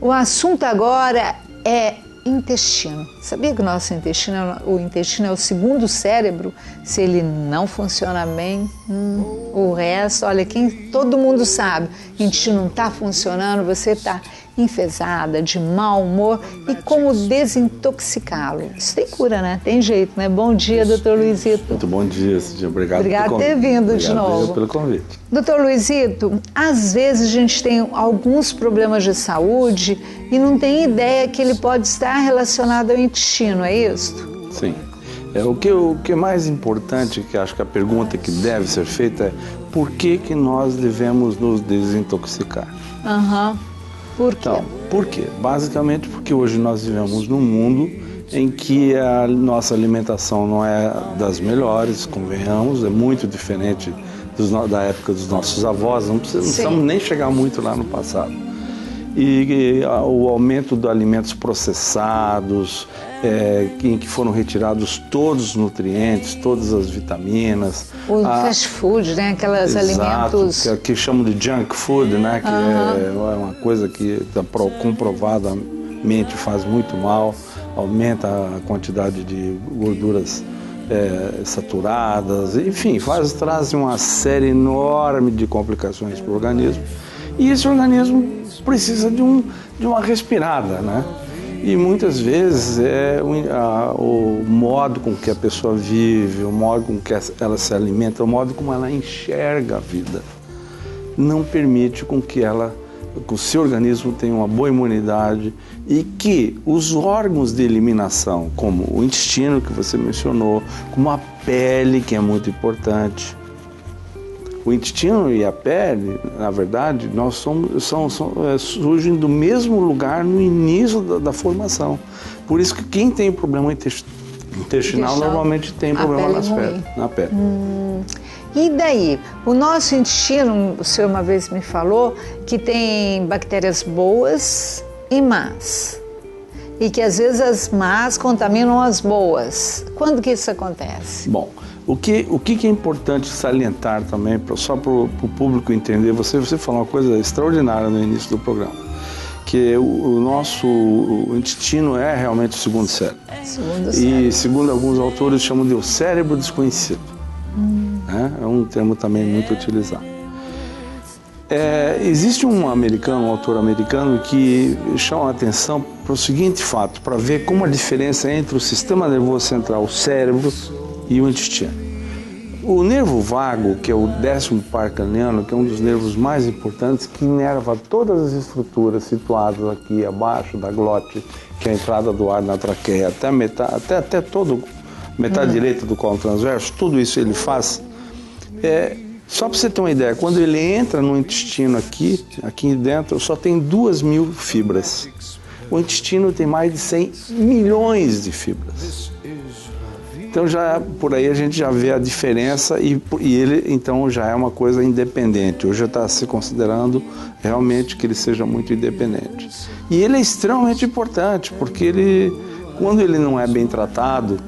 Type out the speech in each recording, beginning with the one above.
O assunto agora é intestino. Sabia que o intestino é o segundo cérebro? Se ele não funciona bem, o resto, olha, todo mundo sabe, o intestino não está funcionando, você está enfesada, de mau humor, e como desintoxicá-lo. Isso tem cura, né? Tem jeito, né? Bom dia, doutor Luizito. Muito bom dia, Cidinha. Obrigado por ter vindo de novo. Obrigado pelo convite. Doutor Luizito, às vezes a gente tem alguns problemas de saúde e não tem ideia que ele pode estar relacionado ao intestino, é isso? Sim. O que é mais importante, que acho que a pergunta que deve ser feita é por que nós devemos nos desintoxicar? Por quê? Então, por quê? Basicamente porque hoje nós vivemos num mundo em que a nossa alimentação não é das melhores, convenhamos, é muito diferente da época dos nossos avós, não precisamos nem chegar muito lá no passado. E o aumento de alimentos processados, em que foram retirados todos os nutrientes, todas as vitaminas. O fast food, né? Aqueles alimentos... que chamam de junk food, né? Que é uma coisa que comprovadamente faz muito mal, aumenta a quantidade de gorduras saturadas, enfim, traz uma série enorme de complicações para o organismo. E esse organismo precisa de uma respirada, né? E muitas vezes o modo com que a pessoa vive, o modo com que ela se alimenta, o modo como ela enxerga a vida, não permite com que o seu organismo tenha uma boa imunidade e que os órgãos de eliminação, como o intestino que você mencionou, como a pele, que é muito importante. O intestino e a pele, na verdade, surgem do mesmo lugar no início da formação. Por isso que quem tem problema intestinal normalmente tem problema na pele. E daí? O nosso intestino, o senhor uma vez me falou, que tem bactérias boas e más. E que às vezes as más contaminam as boas. Quando que isso acontece? Bom, o que é importante salientar também, só para o público entender, você falou uma coisa extraordinária no início do programa, que o nosso intestino é realmente o segundo cérebro. E segundo alguns autores chamam de o cérebro desconhecido. É um termo também muito utilizado. Existe um autor americano que chama a atenção para o seguinte fato, para ver como a diferença entre o sistema nervoso central, o cérebro e o intestino. O nervo vago, que é o 10º par craniano, que é um dos nervos mais importantes, que inerva todas as estruturas situadas aqui abaixo da glote, que é a entrada do ar na traqueia, até todo metade direita do colo transverso, tudo isso ele faz. Só para você ter uma ideia, quando ele entra no intestino aqui dentro, só tem 2.000 fibras. O intestino tem mais de 100 milhões de fibras. Então por aí a gente já vê a diferença e ele então já é uma coisa independente. Hoje está se considerando realmente que ele seja muito independente. E ele é extremamente importante porque quando ele não é bem tratado,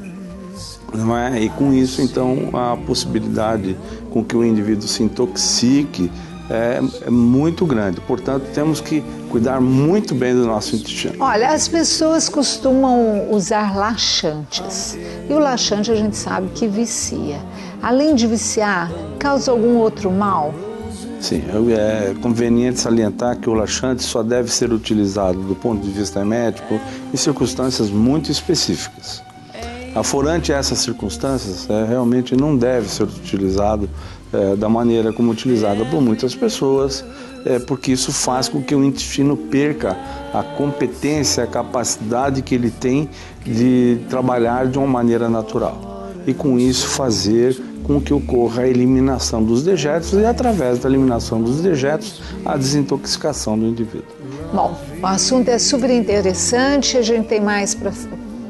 não é? E com isso então a possibilidade com que o indivíduo se intoxique é muito grande. Portanto, temos que cuidar muito bem do nosso intestino. Olha, as pessoas costumam usar laxantes. E o laxante a gente sabe que vicia. Além de viciar, causa algum outro mal? Sim, é conveniente salientar que o laxante só deve ser utilizado do ponto de vista médico em circunstâncias muito específicas. Aforante a essas circunstâncias, realmente não deve ser utilizado da maneira como utilizada por muitas pessoas, porque isso faz com que o intestino perca a competência, a capacidade que ele tem de trabalhar de uma maneira natural. E com isso fazer com que ocorra a eliminação dos dejetos e, através da eliminação dos dejetos, a desintoxicação do indivíduo. Bom, o assunto é super interessante, a gente tem mais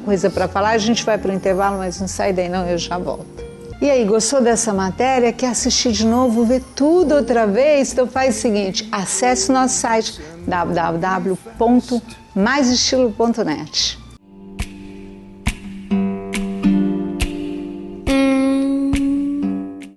coisa para falar, a gente vai para o intervalo, mas não sai daí não, eu já volto. E aí, gostou dessa matéria? Quer assistir de novo, ver tudo outra vez? Então faz o seguinte, acesse o nosso site www.maisestilo.net.